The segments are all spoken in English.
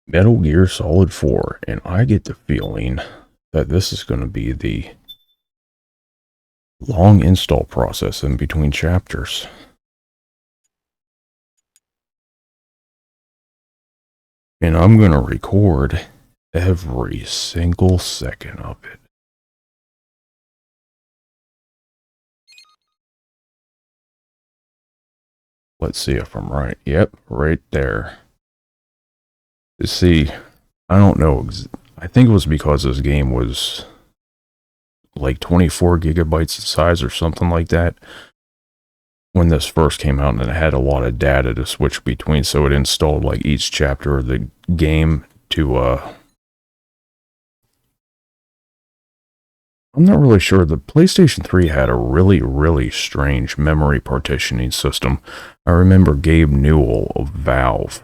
Metal Gear Solid 4, and I get the feeling that this is going to be the long install process in between chapters. And I'm going to record every single second of it. Let's see if I'm right. Yep, right there. See, I don't know. I think it was because this game was like 24 gigabytes in size or something like that when this first came out, and it had a lot of data to switch between, so it installed like each chapter of the game to I'm not really sure. The PlayStation 3 had a really strange memory partitioning system. I remember Gabe Newell of Valve,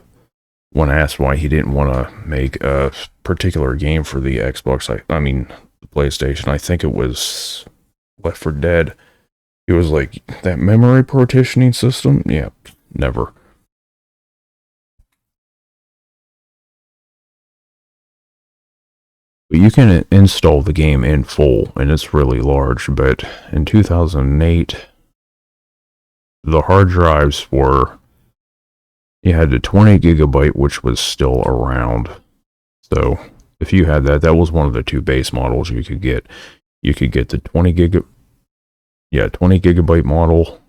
when asked why he didn't want to make a particular game for the Xbox, I mean the PlayStation, I think it was Left 4 Dead. He was like, that memory partitioning system? Yeah, never. But you can install the game in full, and it's really large, but in 2008, the hard drives were, you had the 20 gigabyte, which was still around. So if you had that, that was one of the two base models you could get. You could get the 20 gigabyte model,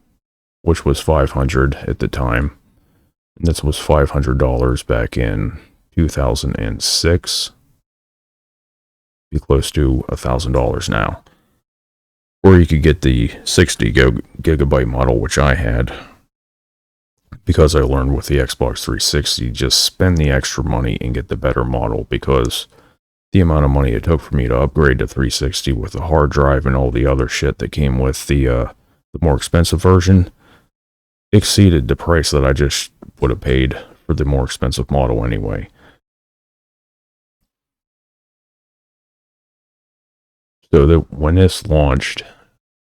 which was $500 at the time. And this was $500 back in 2006. Be close to $1,000 now. Or you could get the 60 gigabyte model, which I had, because I learned with the Xbox 360, just spend the extra money and get the better model, because the amount of money it took for me to upgrade to 360 with the hard drive and all the other shit that came with the more expensive version exceeded the price that I just would have paid for the more expensive model anyway. So that when this launched,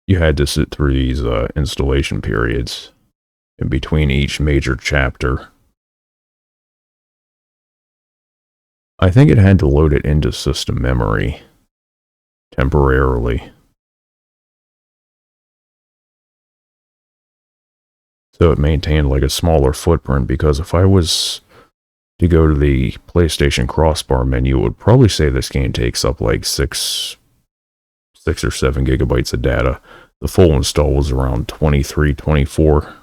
you had to sit through these installation periods in between each major chapter. I think it had to load it into system memory temporarily, so it maintained like a smaller footprint, because if I was to go to the PlayStation crossbar menu, it would probably say this game takes up like 6 or 7 gigabytes of data. The full install was around 23, 24.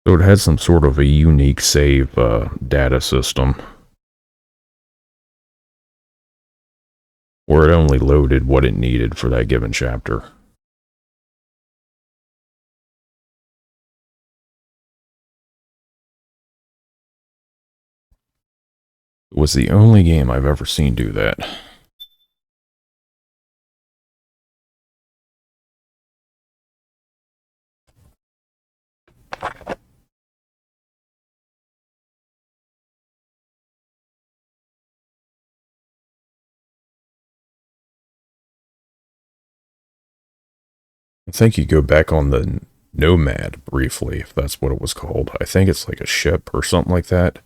So it had some sort of a unique save data system, where it only loaded what it needed for that given chapter. It was the only game I've ever seen do that. I think you go back on the Nomad briefly, if that's what it was called. I think it's like a ship or something like that.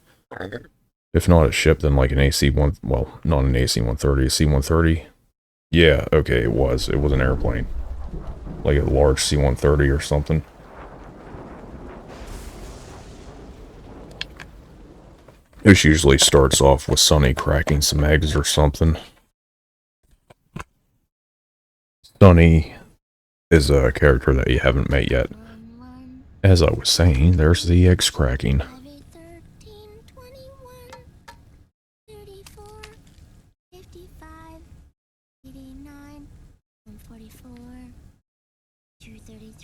If not a ship, then like an AC-1, well, not an AC-130, a C-130. Yeah, okay, it was an airplane. Like a large C-130 or something. This usually starts off with Sonny cracking some eggs or something. Sonny is a character that you haven't met yet. As I was saying, there's the eggs cracking.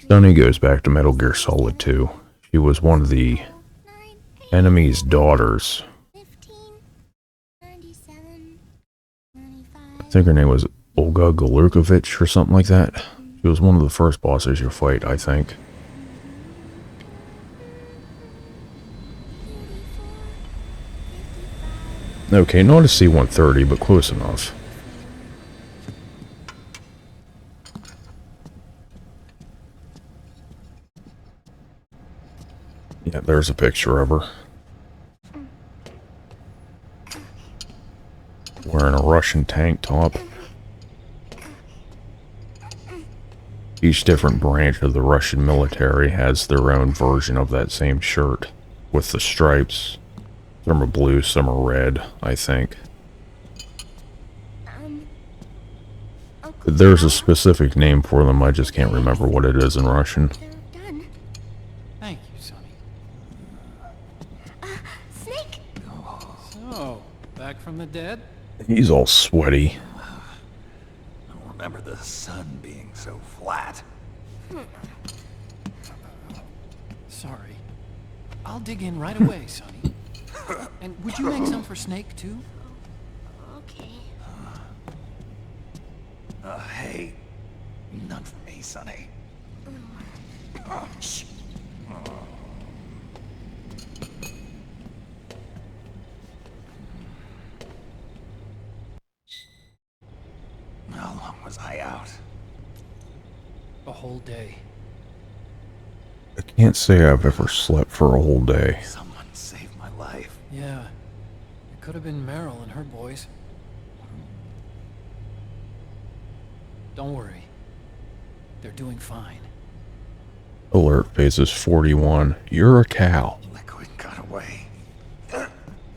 Sonny goes back to Metal Gear Solid 2. She was one of the enemy's daughters. I think her name was Olga Galukovich or something like that. She was one of the first bosses you fight, I think. Okay, not a C-130, but close enough. Yeah, there's a picture of her. wearing a Russian tank top. Each different branch of the Russian military has their own version of that same shirt, with the stripes. Some are blue, some are red, I think. There's a specific name for them, I just can't remember what it is in Russian. They're done. Thank you, Sonny. Snake! So, back from the dead? He's all sweaty. I don't remember the sun being so flat. Sorry. I'll dig in right away, Sonny. And would you make some for Snake, too? Okay. Hey, none for me, Sonny. Shh. How long was I out? A whole day. I can't say I've ever slept for a whole day. Someone saved my life. Yeah. It could have been Meryl and her boys. Don't worry. They're doing fine. Alert phases 41. You're a cow. Liquid got away.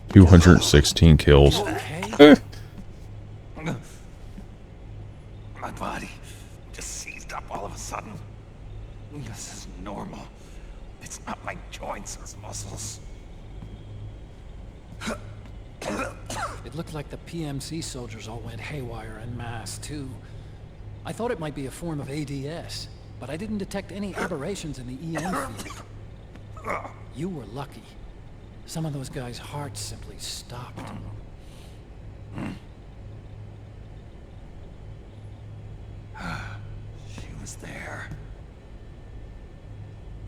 216 kills. Okay? My body just seized up all of a sudden. This is normal. It's not my joints or muscles. It looked like the PMC soldiers all went haywire en masse, too. I thought it might be a form of ADS, but I didn't detect any aberrations in the EM field. You were lucky. Some of those guys' hearts simply stopped. She was there.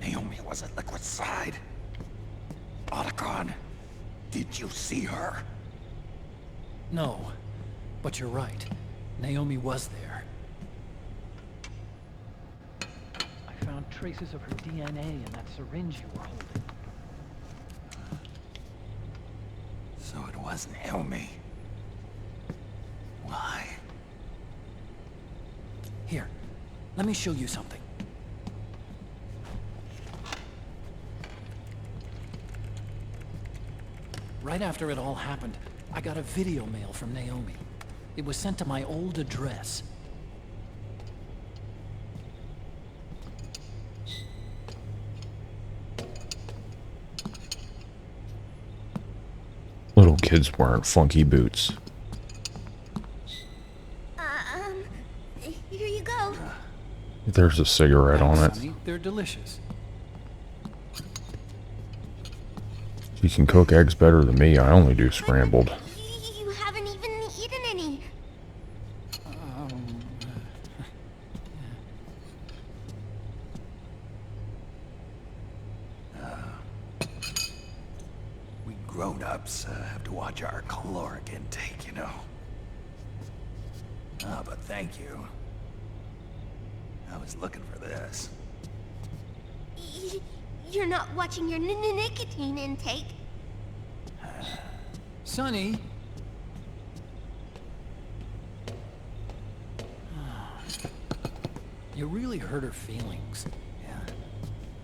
Naomi was at Liquid's side. Otacon, did you see her? No, but you're right. Naomi was there. I found traces of her DNA in that syringe you were holding. So it was Naomi. Why? Here, let me show you something. Right after it all happened, I got a video mail from Naomi. It was sent to my old address. Little kids wearing funky boots. Here you go. There's a cigarette on it. Sonny, they're delicious. She can cook eggs better than me. I only do scrambled. You haven't even eaten any. We grown-ups have to watch our caloric intake, you know. Ah, but thank you. I was looking for this. You're not watching your nicotine intake. Sonny! You really hurt her feelings. Yeah.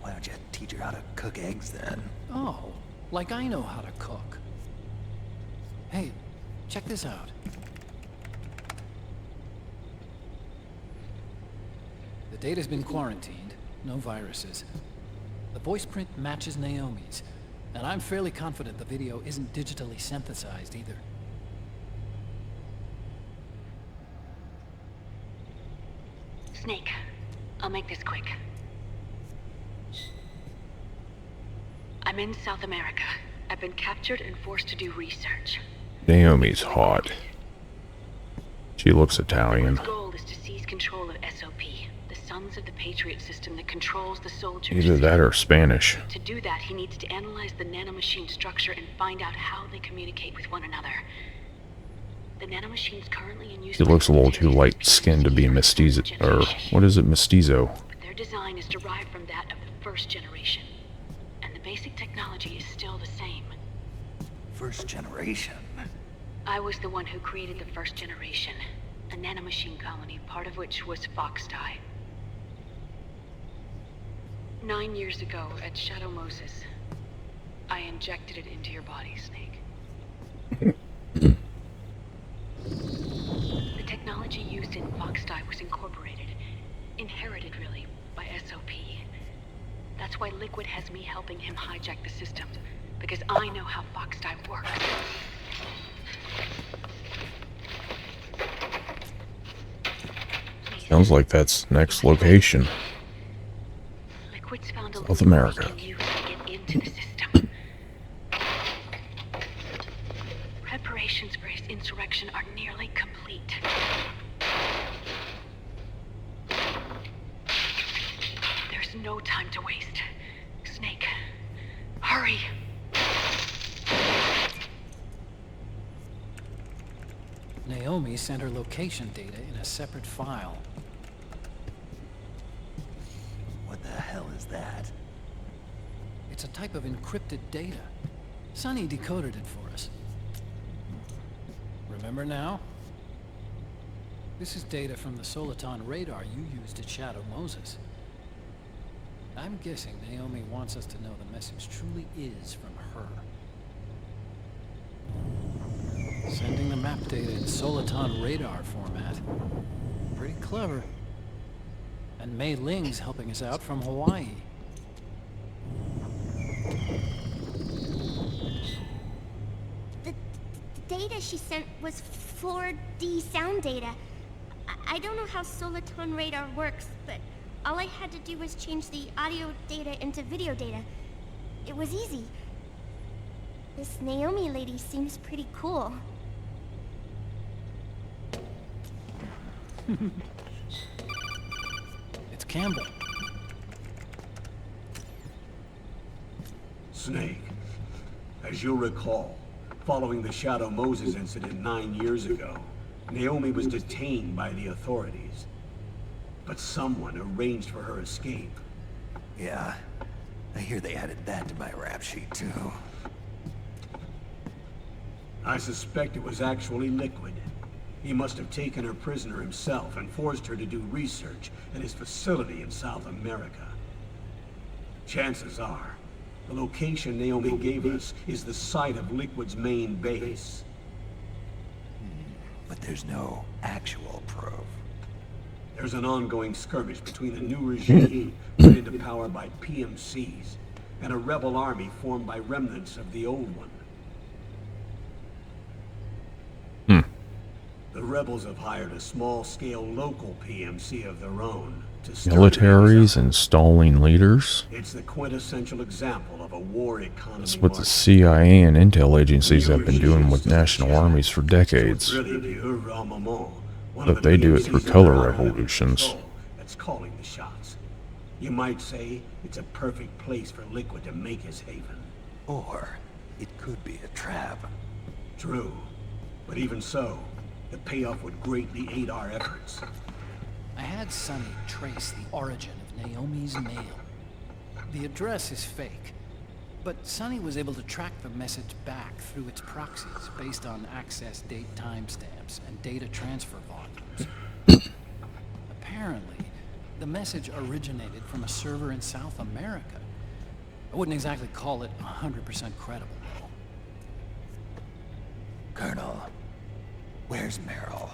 Why don't you teach her how to cook eggs then? Oh, like I know how to cook. Hey, check this out. The data's been quarantined, no viruses. The voice print matches Naomi's, and I'm fairly confident the video isn't digitally synthesized either. Snake, I'll make this quick. I'm in South America. I've been captured and forced to do research. Naomi's hot. She looks Italian. His goal is to seize control of SOP, the Sons of the Patriots system that controls the soldiers. Either that or Spanish. To do that, he needs to analyze the nanomachine structure and find out how they communicate with one another. The nanomachines currently in use. She looks a little too light-skinned to be mestizo. Or, what is it, mestizo? But their design is derived from that of the first generation. And the basic technology is still the same. First generation. I was the one who created the first generation, a nanomachine colony, part of which was Foxdie. 9 years ago, at Shadow Moses, I injected it into your body, Snake. The technology used in Foxdie was incorporated, inherited really, by SOP. That's why Liquid has me helping him hijack the system, because I know how Foxdie works. Sounds like that's next location. Liquid's found a South loophole America. he can use to get into the system. Preparations for his insurrection are nearly complete. There's no time to waste. Snake, hurry! Naomi sent her location data in a separate file. What the hell is that? It's a type of encrypted data. Sonny decoded it for us. Remember now? This is data from the Soliton radar you used at Shadow Moses. I'm guessing Naomi wants us to know the message truly is from her. Sending the map data in Soliton radar format. Pretty clever. And Mei Ling's helping us out from Hawaii. The data she sent was 4D sound data. I don't know how Soliton radar works, but all I had to do was change the audio data into video data. It was easy. This Naomi lady seems pretty cool. It's Campbell. Snake, as you'll recall, following the Shadow Moses incident 9 years ago, Naomi was detained by the authorities. But someone arranged for her escape. Yeah, I hear they added that to my rap sheet too. I suspect it was actually Liquid. He must have taken her prisoner himself and forced her to do research at his facility in South America. Chances are, the location Naomi gave us is the site of Liquid's main base. But there's no actual proof. There's an ongoing skirmish between the new regime put into power by PMCs and a rebel army formed by remnants of the old one. The rebels have hired a small-scale local PMC of their own to stir Militaries things up. installing leaders. It's the quintessential example of a war economy. That's what the market. CIA and intel agencies have been doing with national armies for decades. So it's really pure armament, one But of the they do it PMCs through that color are having revolutions. control that's calling the shots. You might say it's a perfect place for Liquid to make his haven. Or it could be a trap. True, but even so, the payoff would greatly aid our efforts. I had Sonny trace the origin of Naomi's mail. The address is fake, but Sonny was able to track the message back through its proxies based on access date timestamps and data transfer volumes. Apparently, the message originated from a server in South America. I wouldn't exactly call it 100% credible, though. Colonel, where's Meryl?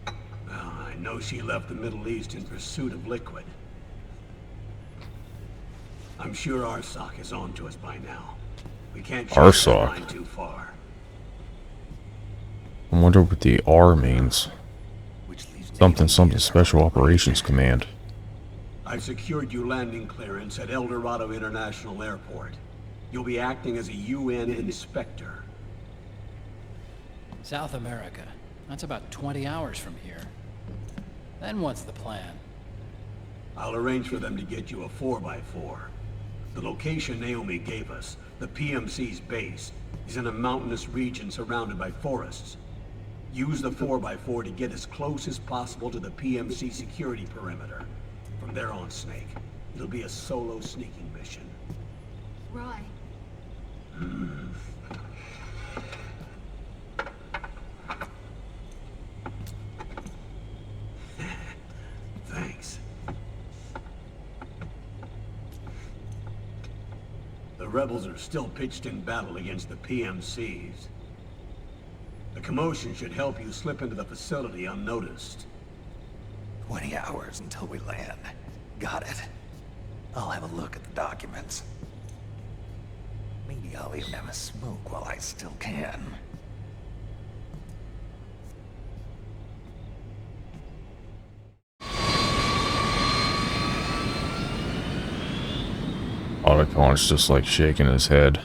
Well, I know she left the Middle East in pursuit of Liquid. I'm sure Arsak is on to us by now. We can't change Arsak. our line too far. I wonder what the R means. Which leaves Something Naomi something as our Special only Operations plan. Command. I've secured you landing clearance at El Dorado International Airport. You'll be acting as a UN inspector. South America. That's about 20 hours from here. Then what's the plan? I'll arrange for them to get you a 4x4. The location Naomi gave us, the PMC's base, is in a mountainous region surrounded by forests. Use the 4x4 to get as close as possible to the PMC security perimeter. From there on, Snake, it'll be a solo sneaking mission. Roy. The rebels are still pitched in battle against the PMCs. The commotion should help you slip into the facility unnoticed. 20 hours until we land. Got it. I'll have a look at the documents. Maybe I'll even have a smoke while I still can. Otacon's just like shaking his head.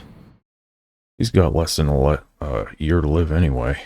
He's got less than a year to live anyway.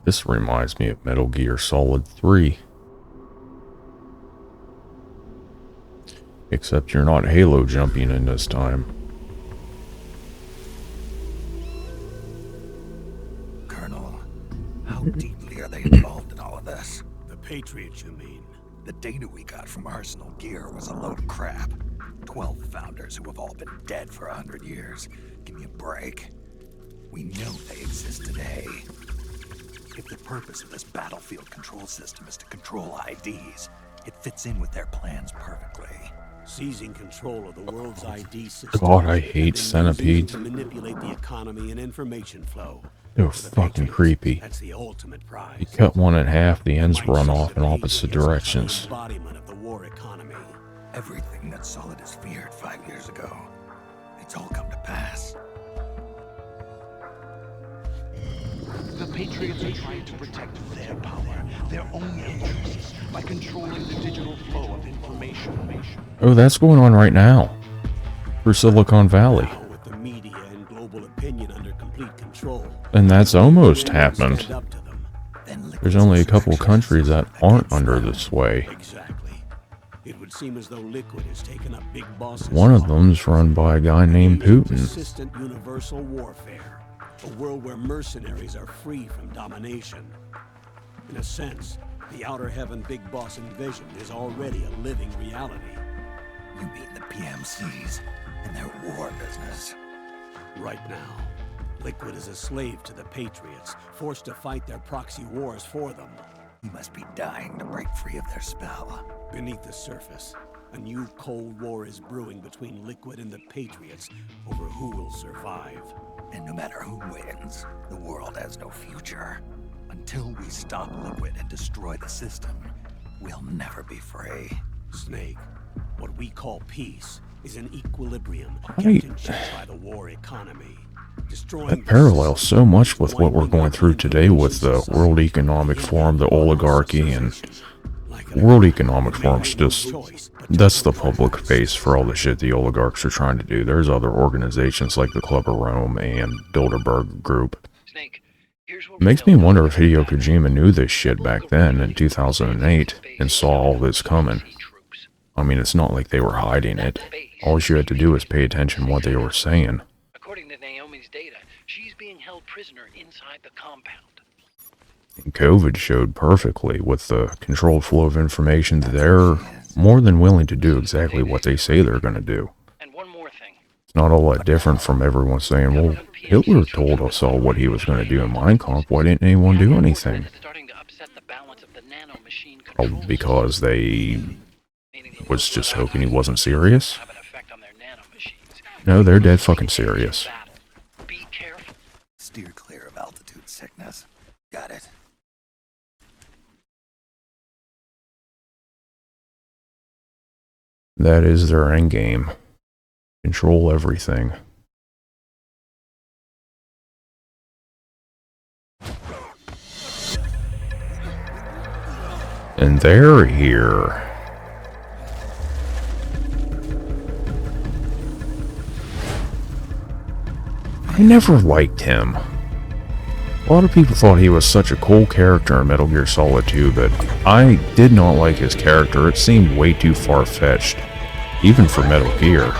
This reminds me of Metal Gear Solid 3. Except you're not Halo jumping in this time. Colonel, how deeply are they involved in all of this? The Patriots, you mean? The data we got from Arsenal Gear was a load of crap. 12 founders who have all been dead for 100 years. Give me a break. We know they exist today. If the purpose of this battlefield control system is to control IDs, it fits in with their plans perfectly. Seizing control of the world's ID system. God, I hate centipedes. To manipulate the economy and information flow. They're fucking creepy. That's the ultimate prize. You cut one in half, the ends run off in opposite directions. Embodiment of the war economy. Everything that Solidus feared 5 years ago, it's all come to pass. The Patriots are trying to protect their power, their own interests, by controlling the digital flow of information. Oh, that's going on right now. For Silicon Valley. Now, with the media and global opinion under complete control. And that's almost happened. Stand up to them. There's only a couple of countries that aren't under this sway. Exactly. It would seem as though Liquid has taken up big bosses. One of them's run by a guy named Putin. Consistent universal warfare. A world where mercenaries are free from domination. In a sense, the Outer Heaven Big Boss envisioned is already a living reality. You mean the PMCs and their war business? Right now, Liquid is a slave to the Patriots, forced to fight their proxy wars for them. You must be dying to break free of their spell. Beneath the surface, a new Cold War is brewing between Liquid and the Patriots over who will survive. And no matter who wins, the world has no future. Until we stop Liquid and destroy the system, we'll never be free. Snake, what we call peace is an equilibrium Right. kept in check by the war economy. Destroying That parallels so much with what we're going through today with the World Economic Forum, the oligarchy, and World Economic Forum's just, that's the public face for all the shit the oligarchs are trying to do. There's other organizations like the Club of Rome and Bilderberg Group. Snake, here's what It makes me wonder if Hideo Kojima knew this shit back then in 2008 and saw all this coming. I mean, it's not like they were hiding it. All you had to do was pay attention to what they were saying. According to Naomi's data, she's being held prisoner inside the compound. And COVID showed perfectly with the controlled flow of information that they're more than willing to do exactly what they say they're going to do. And one more thing. It's not all that different from everyone saying, well, Hitler told us all what he was going to do in Mein Kampf. Why didn't anyone do anything? It's starting to upset the balance of the nanomachine Oh, control because they was just hoping he wasn't serious? have an effect on their nanomachines. No, they're dead fucking serious. Battle. Be careful. Steer clear of altitude sickness. Got it. That is their endgame. Control everything. And they're here. I never liked him. A lot of people thought he was such a cool character in Metal Gear Solid 2, but I did not like his character. It seemed way too far-fetched, even for Metal Gear.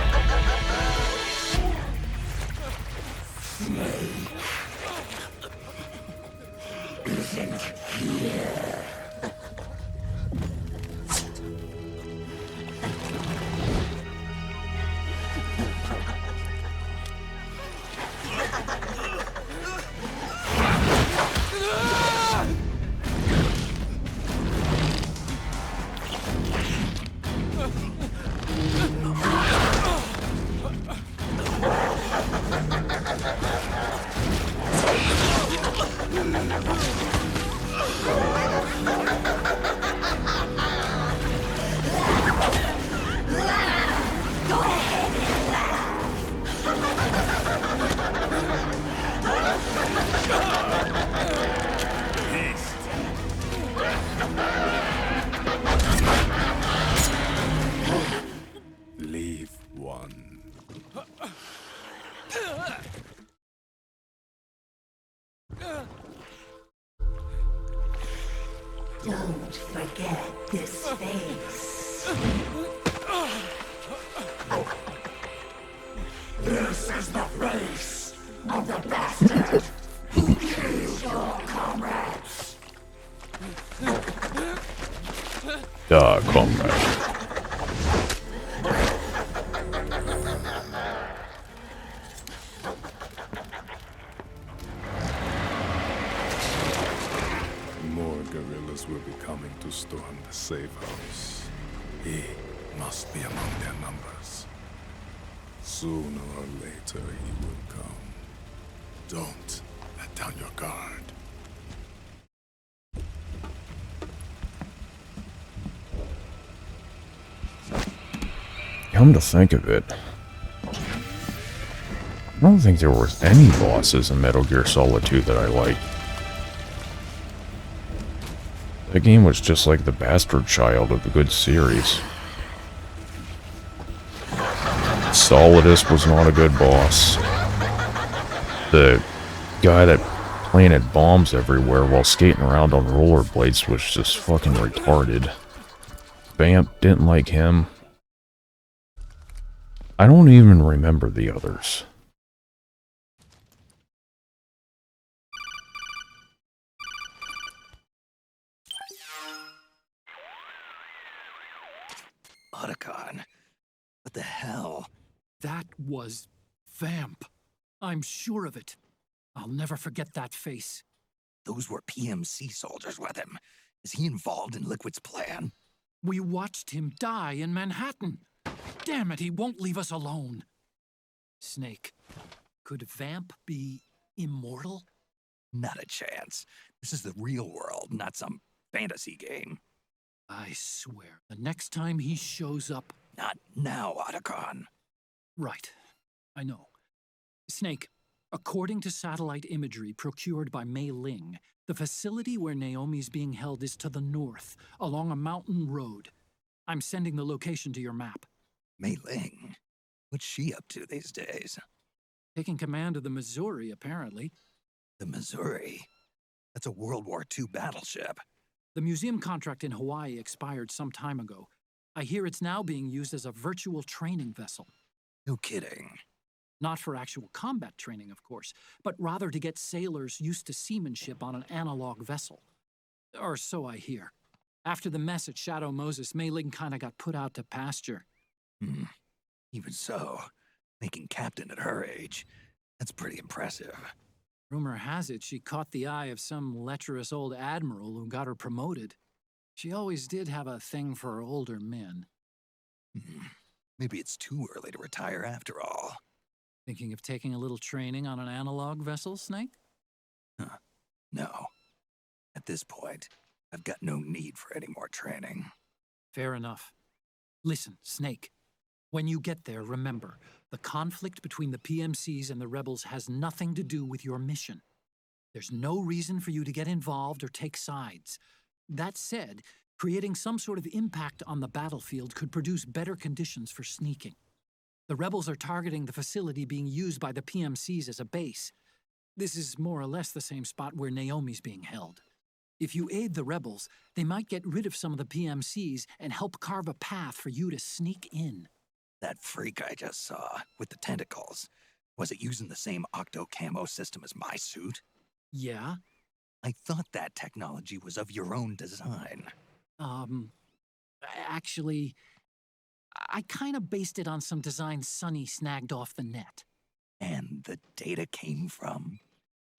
Leave one. Don't forget this face. This is the face of the bastard who killed your comrades. Comrade. More guerrillas will be coming to storm the safe house. He must be among their numbers. Sooner or later he will come. Don't let down your guard. Come to think of it, I don't think there were any bosses in Metal Gear Solid 2 that I liked. The game was just like the bastard child of the good series. Solidus was not a good boss. The guy that planted bombs everywhere while skating around on rollerblades was just fucking retarded. Vamp didn't like him. I don't even remember the others. Otacon. What the hell? That was Vamp. I'm sure of it. I'll never forget that face. Those were PMC soldiers with him. Is he involved in Liquid's plan? We watched him die in Manhattan. Damn it, he won't leave us alone. Snake, could Vamp be immortal? Not a chance. This is the real world, not some fantasy game. I swear, the next time he shows up... Not now, Otacon. Right, I know. Snake, according to satellite imagery procured by Mei Ling, the facility where Naomi's being held is to the north, along a mountain road. I'm sending the location to your map. Mei Ling? What's she up to these days? Taking command of the Missouri, apparently. The Missouri? That's a World War II battleship. The museum contract in Hawaii expired some time ago. I hear it's now being used as a virtual training vessel. No kidding. Not for actual combat training, of course, but rather to get sailors used to seamanship on an analog vessel. Or so I hear. After the mess at Shadow Moses, Mei Ling kinda got put out to pasture. Even so, making captain at her age, that's pretty impressive. Rumor has it she caught the eye of some lecherous old admiral who got her promoted. She always did have a thing for older men. Maybe it's too early to retire after all. Thinking of taking a little training on an analog vessel, Snake? No. At this point, I've got no need for any more training. Fair enough. Listen, Snake. When you get there, remember, the conflict between the PMCs and the rebels has nothing to do with your mission. There's no reason for you to get involved or take sides. That said, Creating some sort of impact on the battlefield could produce better conditions for sneaking. The rebels are targeting the facility being used by the PMCs as a base. This is more or less the same spot where Naomi's being held. If you aid the rebels, they might get rid of some of the PMCs and help carve a path for you to sneak in. That freak I just saw, with the tentacles, was it using the same octo-camo system as my suit? Yeah? I thought that technology was of your own design. Actually, I kind of based it on some designs Sonny snagged off the net. And the data came from?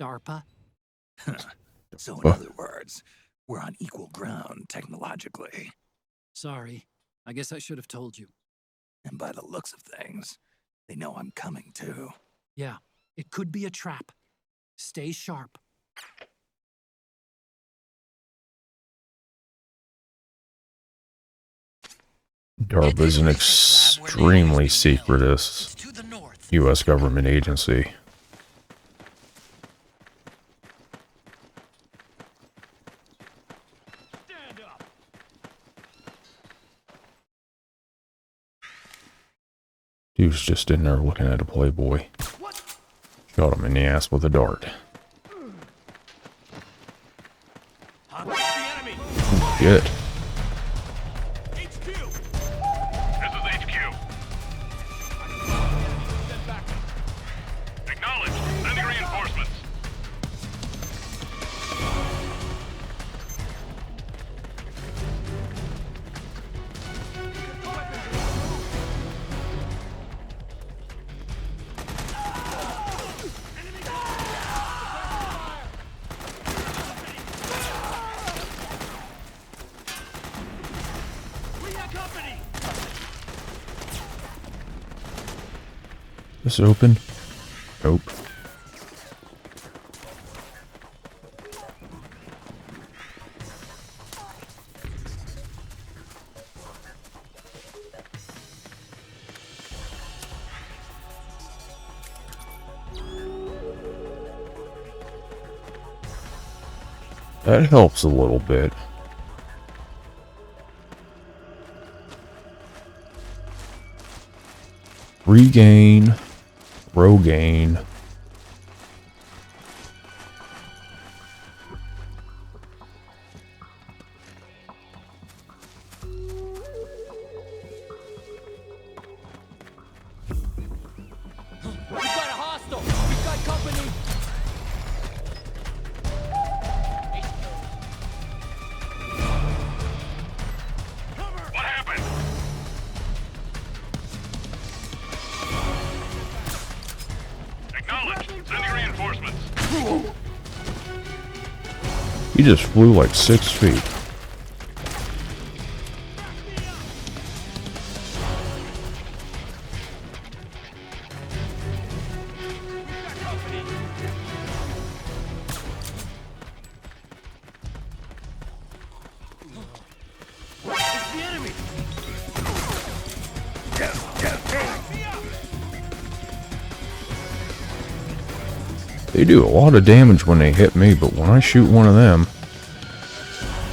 DARPA? So in other words, we're on equal ground technologically. Sorry, I guess I should have told you. And by the looks of things, they know I'm coming too. Yeah, it could be a trap. Stay sharp. DARPA is an extremely secretive U.S. government agency. Dude's just in there looking at a Playboy. Shot him in the ass with a dart. Good. This open? Nope. That helps a little bit. Regain. Rogaine. We've got a hostile! We've got company! What happened? Acknowledged. Sending reinforcements. He just flew like 6 feet. They do a lot of damage when they hit me, but when I shoot one of them,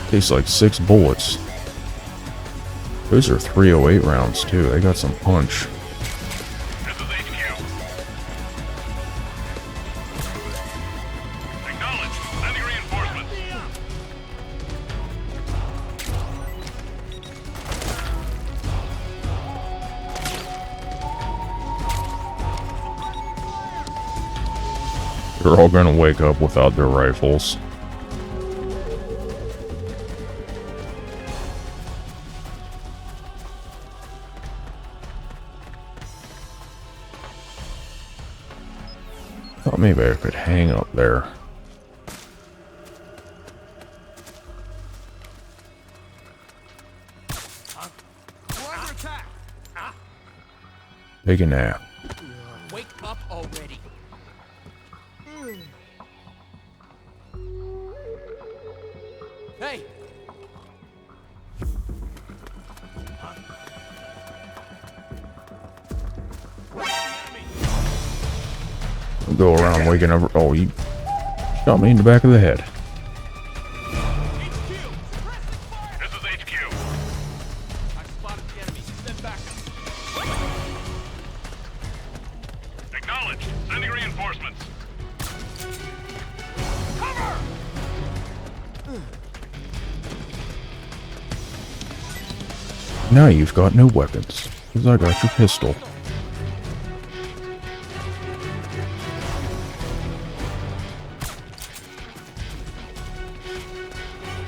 it takes like 6 bullets. Those are 308 rounds too. They got some punch. This is HQ. Acknowledged. Sending reinforcements. They're all gonna wake up without their rifles. Thought maybe I could hang up there. Take a nap. Wake up already! Hey! Don't go around waking up. Oh, you shot me in the back of the head. This is HQ. HQ. I spotted the enemy. Send back. Acknowledged. Sending reinforcements. Cover! Now you've got no weapons, because I got your pistol.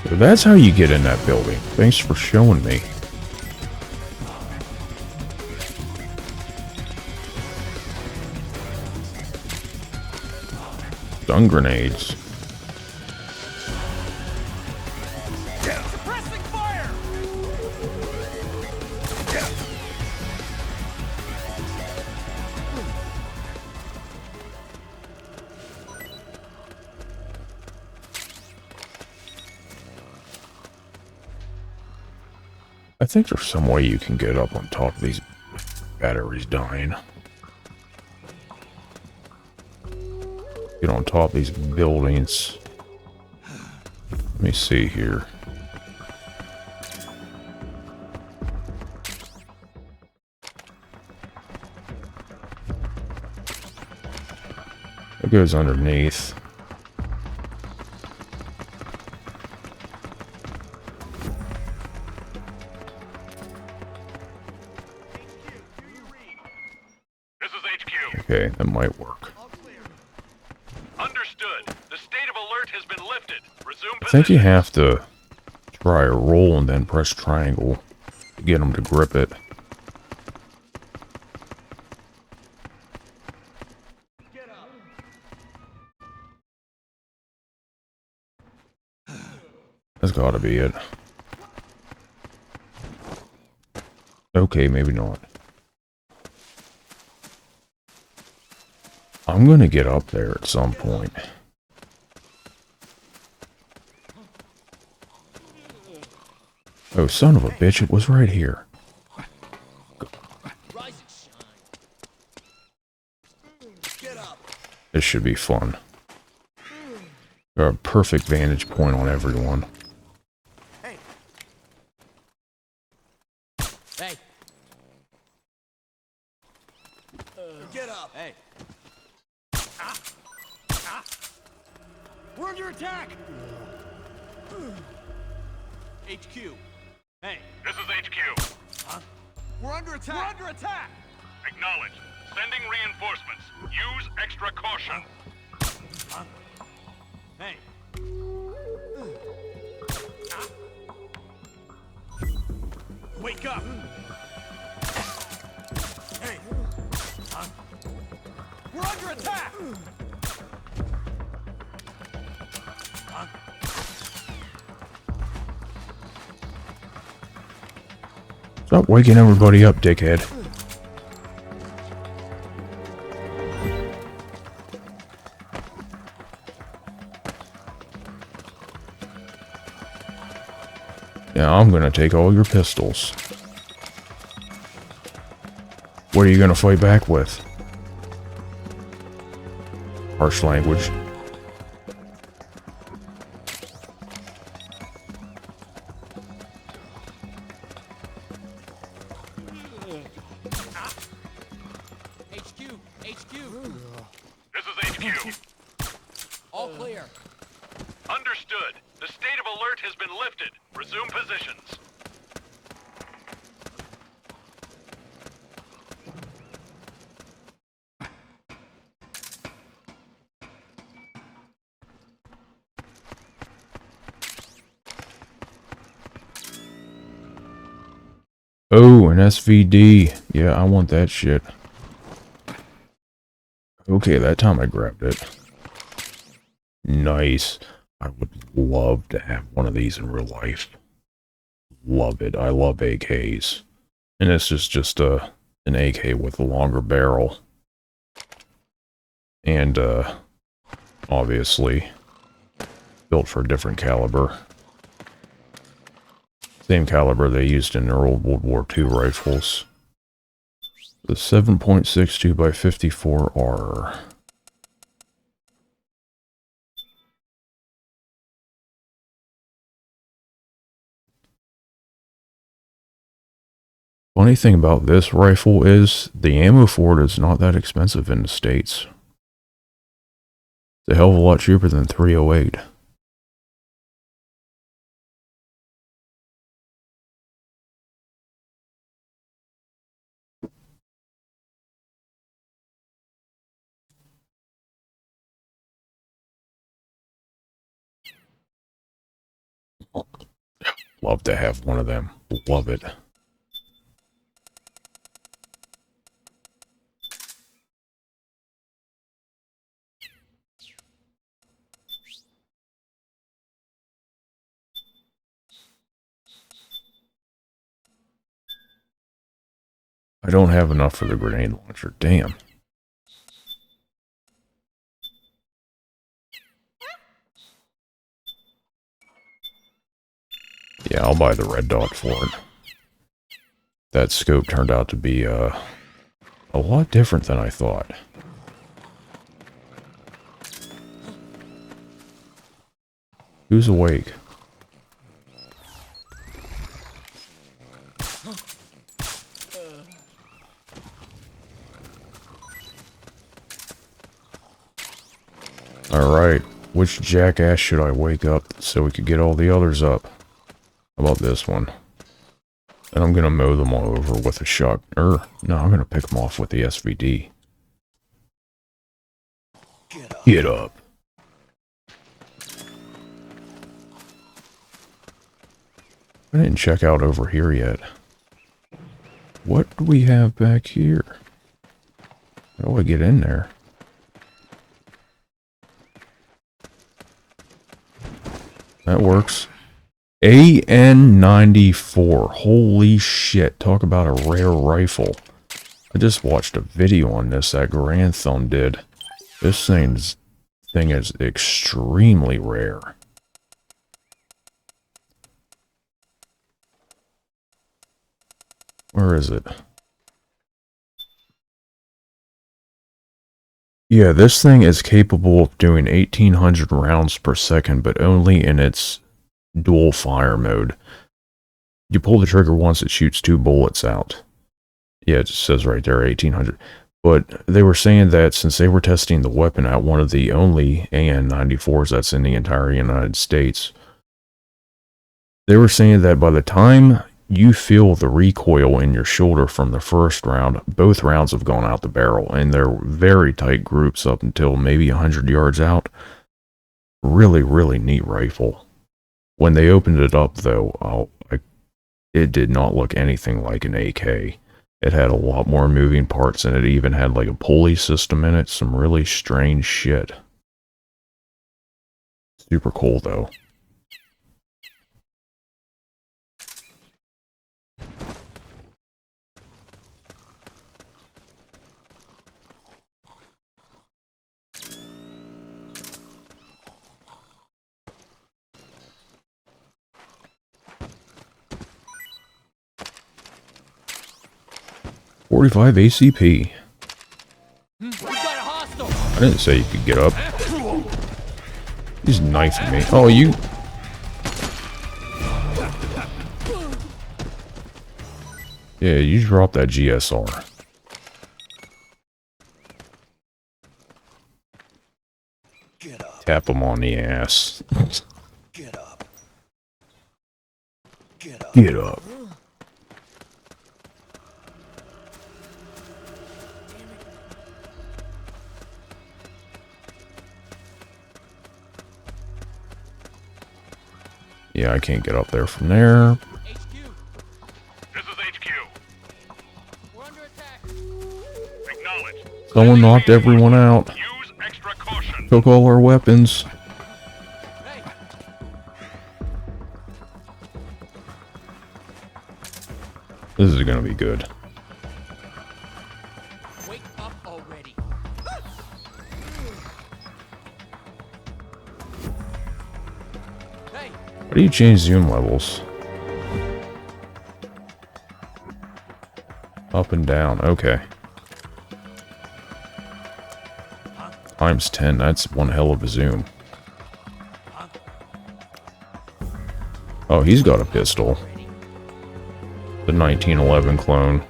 So that's how you get in that building. Thanks for showing me. Stun grenades. Suppressing fire! I think there's some way you can get up on top of these batteries dying. Get on top of these buildings. Let me see here. It goes underneath. This is HQ. Okay, that might work. Understood. The state of alert has been lifted. Resume I think you position. have to try a roll and then press triangle to get them to grip it. That's gotta be it. Okay, maybe not. I'm gonna get up there at some point. Oh, son of a bitch, it was right here. This should be fun. Got a perfect vantage point on everyone. Hey. Get up. Hey. We're under attack. HQ. Hey. This is HQ. Huh? We're under attack. We're under attack. Acknowledged. Sending reinforcements. Use extra caution. Huh? Hey. Wake up. Hey. Huh? We're under attack. Huh? Stop waking everybody up, dickhead. Now I'm gonna take all your pistols. What are you gonna fight back with? Harsh language. HQ. HQ. This is HQ. All clear. Understood. The state of alert has been lifted. Resume positions. Oh, an SVD. Yeah, I want that shit. Okay, that time I grabbed it. Nice. I would love to have one of these in real life. Love it. I love AKs. And this is just an AK with a longer barrel. And, obviously, built for a different caliber. Same caliber they used in their old World War II rifles. The 7.62 by 54R. Funny thing about this rifle is the ammo for it is not that expensive in the States. It's a hell of a lot cheaper than 308. Love to have one of them. Love it. I don't have enough for the grenade launcher. Damn. Yeah, I'll buy the red dot for it. That scope turned out to be a lot different than I thought. Who's awake? Alright, which jackass should I wake up so we could get all the others up? How about this one? And I'm gonna mow them all over with a shot. No, I'm gonna pick them off with the SVD. Get up. I didn't check out over here yet. What do we have back here? How do I get in there? That works. AN-94. Holy shit. Talk about a rare rifle. I just watched a video on this that Grantham did. This thing is extremely rare. Where is it? Yeah, this thing is capable of doing 1800 rounds per second, but only in its dual fire mode. You pull the trigger once, it shoots 2 bullets out. Yeah, it says right there 1800. But they were saying that since they were testing the weapon at one of the only AN-94s that's in the entire United States, they were saying that by the time you feel the recoil in your shoulder from the first round, both rounds have gone out the barrel, and they're very tight groups up until maybe 100 yards out. Really, really neat rifle. When they opened it up, though, it did not look anything like an AK. It had a lot more moving parts, and it even had like a pulley system in it. Some really strange shit. Super cool, though. .45 ACP. I didn't say you could get up. He's knifing me. Oh, you... Yeah, you dropped that GSR. Tap him on the ass. Get up. Get up. Get up. Yeah, I can't get up there from there. HQ. This is HQ. We're under attack. Acknowledged. Someone knocked everyone out. Use extra caution. Took all our weapons. Hey, This is gonna be good. wake up already. Hey, How do you change zoom levels? Up and down, okay. Times 10, that's one hell of a zoom. Oh, he's got a pistol. The 1911 clone.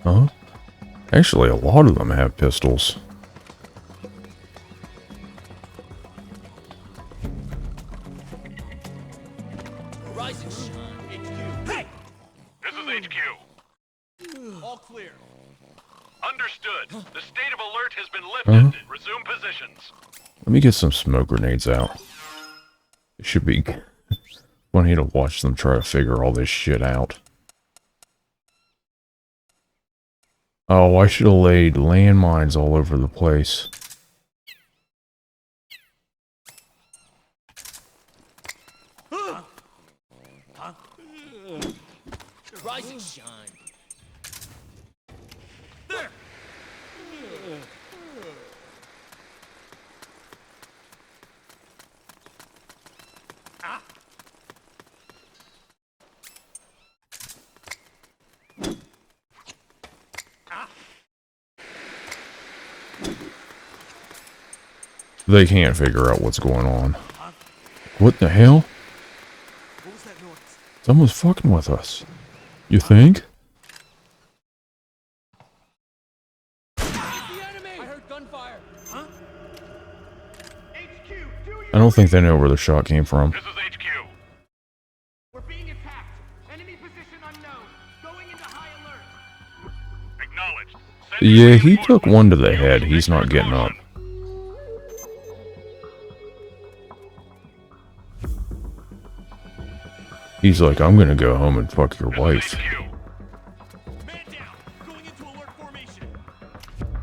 Huh? Actually, a lot of them have pistols. Rise and shine, HQ. Hey! This is HQ. All clear. Understood. The state of alert has been lifted. Resume positions. Let me get some smoke grenades out. It should be funny to watch them try to figure all this shit out. Oh, I should have laid landmines all over the place. Rise and shine. There! They can't figure out what's going on. What the hell? What was that noise? Someone's fucking with us. You think? The enemy! I heard gunfire. Huh? HQ, do your I don't think they know where the shot came from. This is HQ. We're being attacked. Enemy position unknown. Going into high alert. Acknowledged. Yeah, he took one to the head. He's not getting up. He's like, I'm gonna go home and fuck your wife. Man down. Going into alert formation.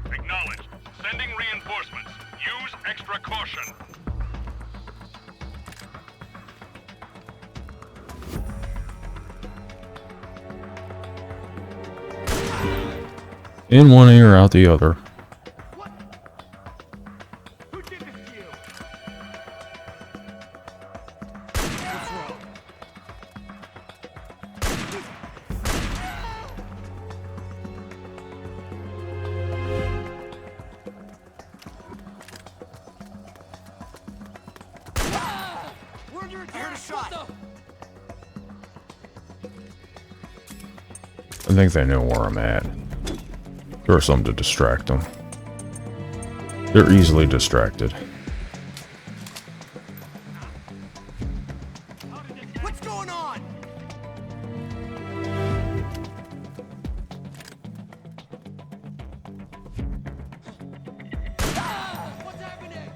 Acknowledged. Sending reinforcements. Use extra caution. In one ear, out the other. What? Who did this to you? What's wrong? We're under attack. I heard a shot. I think they know where I'm at. Or something to distract them. They're easily distracted. What's going on? What's happening?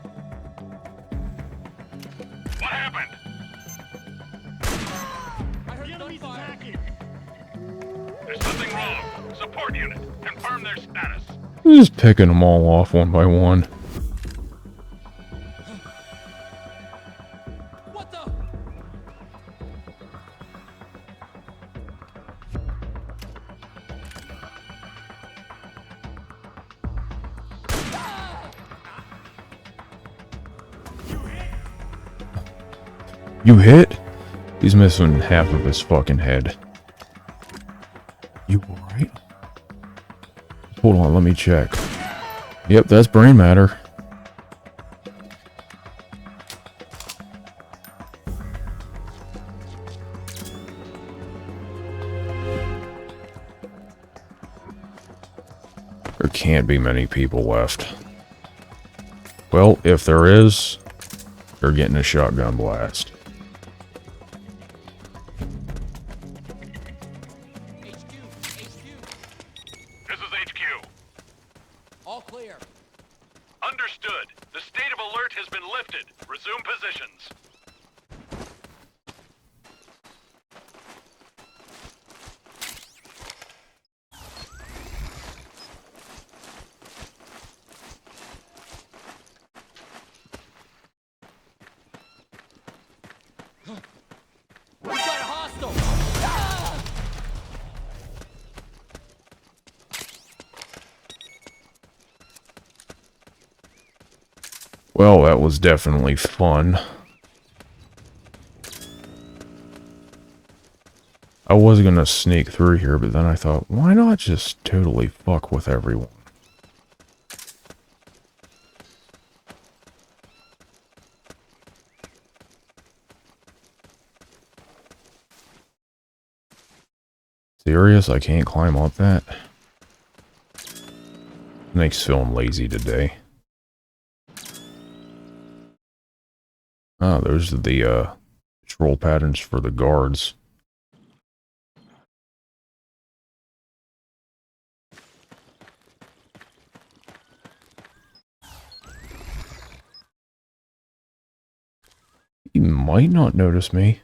What happened? I heard gunfire. There's something wrong. Support unit. Confirm their status. Just picking them all off one by one. What the? You hit? He's missing half of his fucking head. You alright? Hold on, let me check. Yep, that's brain matter. There can't be many people left. Well, if there is, they're getting a shotgun blast. This is HQ. All clear. Understood. The state of alert has been lifted. Resume positions. We got a hostile. Ah! Well, that was definitely fun. I was gonna sneak through here, but then I thought, why not just totally fuck with everyone? Serious? I can't climb up that? Makes film lazy today. Oh, those are the control patterns for the guards. He might not notice me.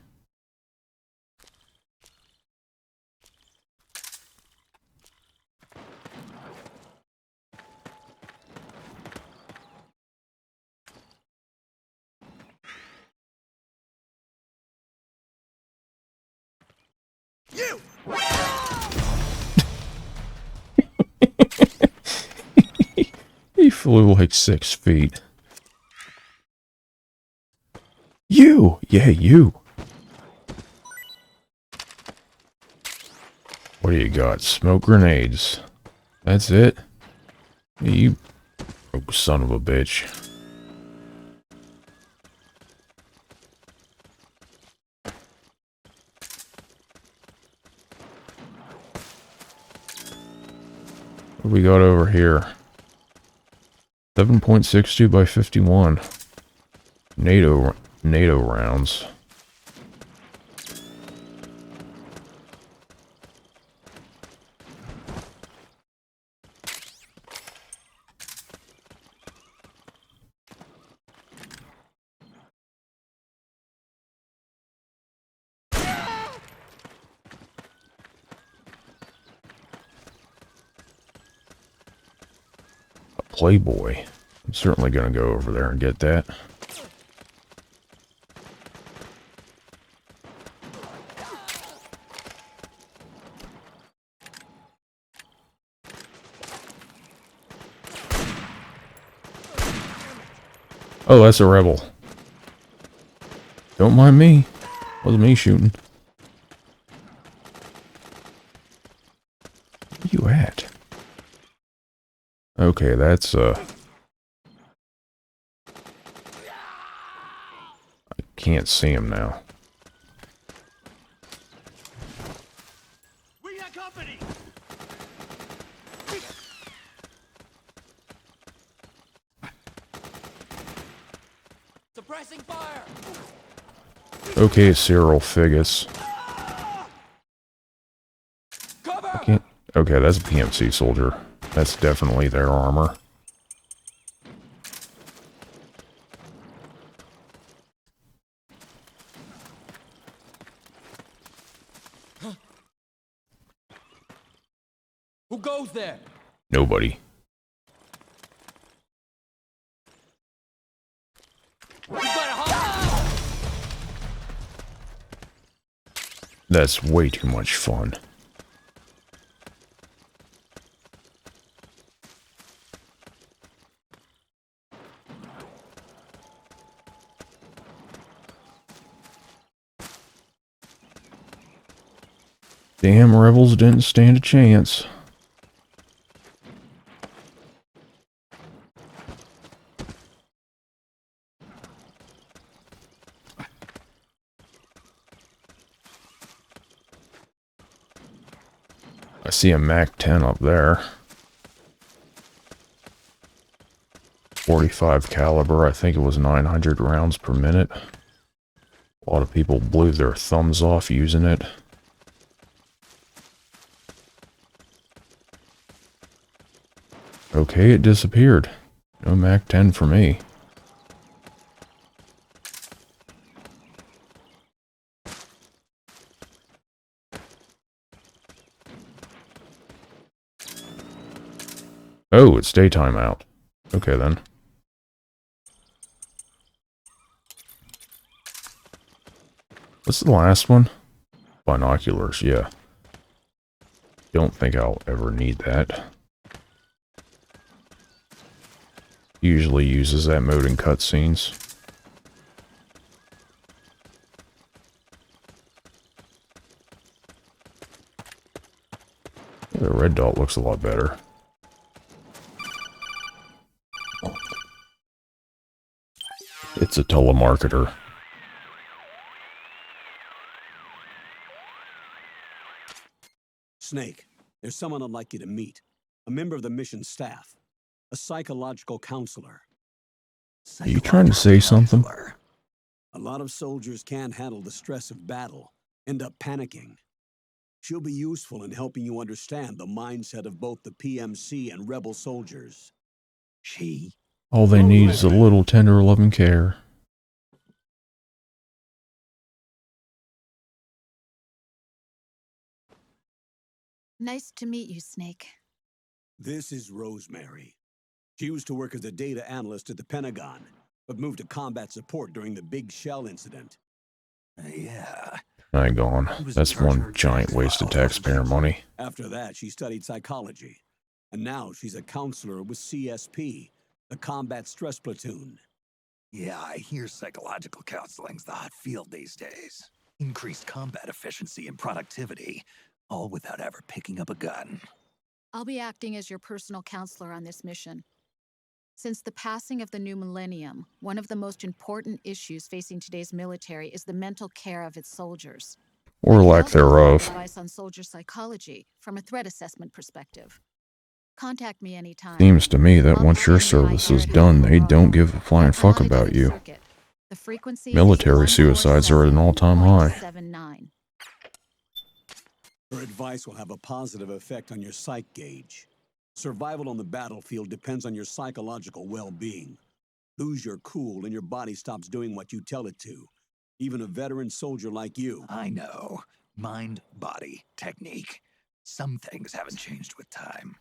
You! He flew like 6 feet. You! Yeah, you! What do you got? Smoke grenades. That's it? You... Oh, son of a bitch. What do we got over here? 7.62 by 51. NATO rounds. A Playboy. I'm certainly gonna go over there and get that. Oh, that's a rebel. Don't mind me. Wasn't me shooting. Where you at? Okay, that's I can't see him now. We got company! Suppressing fire! Okay, Cyril Figgis. I can't... Okay, that's a PMC soldier. That's definitely their armor. Who goes there? Nobody. That's way too much fun. Damn, rebels didn't stand a chance. I see a MAC-10 up there. 45 caliber, I think it was 900 rounds per minute. A lot of people blew their thumbs off using it. Okay, it disappeared. No MAC-10 for me. Oh, it's daytime out. Okay then. What's the last one? Binoculars, yeah. Don't think I'll ever need that. Usually uses that mode in cutscenes. The red dot looks a lot better. It's a telemarketer. Snake, there's someone I'd like you to meet. A member of the mission staff. A psychological counselor. Are you trying to say something? A lot of soldiers can't handle the stress of battle, end up panicking. She'll be useful in helping you understand the mindset of both the PMC and rebel soldiers. All they need is a little tender loving care. Nice to meet you, Snake. This is Rosemary. She used to work as a data analyst at the Pentagon, but moved to combat support during the Big Shell incident. Yeah. Hang on. That's one giant waste of taxpayer money. After that, she studied psychology. And now she's a counselor with CSP, the Combat Stress Platoon. Yeah, I hear psychological counseling's the hot field these days. Increased combat efficiency and productivity, all without ever picking up a gun. I'll be acting as your personal counselor on this mission. Since the passing of the new millennium, one of the most important issues facing today's military is the mental care of its soldiers. Or lack thereof. Advice on soldier psychology from a threat assessment perspective. Contact me anytime. Seems to me that once your service is done, they don't give a flying fuck about you. Military suicides are at an all-time high. Her advice will have a positive effect on your psych gauge. Survival on the battlefield depends on your psychological well-being. Lose your cool and your body stops doing what you tell it to. Even a veteran soldier like you. I know. Mind, body, technique. Some things haven't changed with time.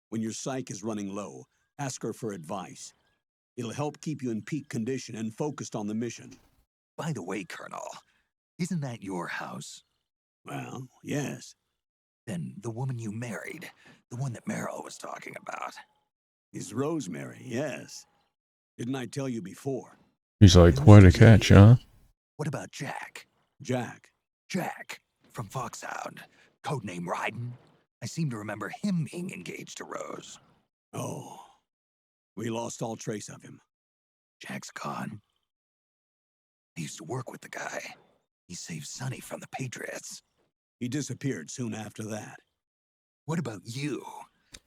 When your psyche is running low, ask her for advice. It'll help keep you in peak condition and focused on the mission. By the way, Colonel, isn't that your house? Well, yes. Then the woman you married, the one that Meryl was talking about. Is Rosemary, yes. Didn't I tell you before? He's like quite a catch, huh? What about Jack? Jack? Jack, from Foxhound. Codename Ryden. I seem to remember him being engaged to Rose. Oh. We lost all trace of him. Jack's gone. I used to work with the guy. He saved Sonny from the Patriots. He disappeared soon after that. What about you?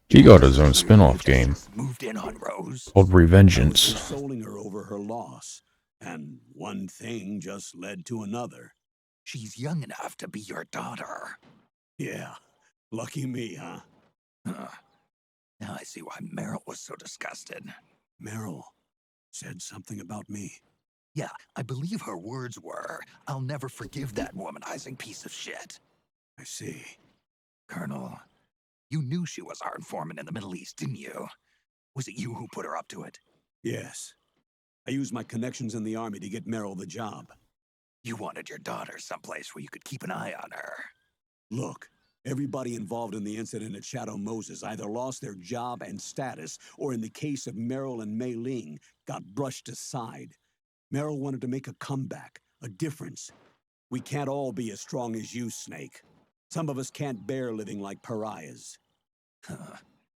He got his own spin-off game. Moved in on Rose. Called Revengeance. Consoling her over her loss. And one thing just led to another. She's young enough to be your daughter. Yeah. Lucky me, huh? Now I see why Meryl was so disgusted. Meryl said something about me. Yeah, I believe her words were, "I'll never forgive that womanizing piece of shit." I see. Colonel, you knew she was our informant in the Middle East, didn't you? Was it you who put her up to it? Yes. I used my connections in the army to get Meryl the job. You wanted your daughter someplace where you could keep an eye on her. Look, everybody involved in the incident at Shadow Moses either lost their job and status, or in the case of Meryl and Mei Ling, got brushed aside. Meryl wanted to make a comeback, a difference. We can't all be as strong as you, Snake. Some of us can't bear living like pariahs.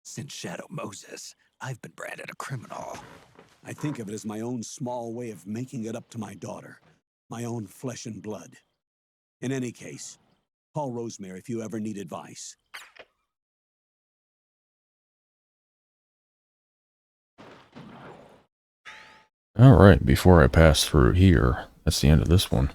Since Shadow Moses, I've been branded a criminal. I think of it as my own small way of making it up to my daughter. My own flesh and blood. In any case, call Rosemary if you ever need advice. Alright, before I pass through here, that's the end of this one.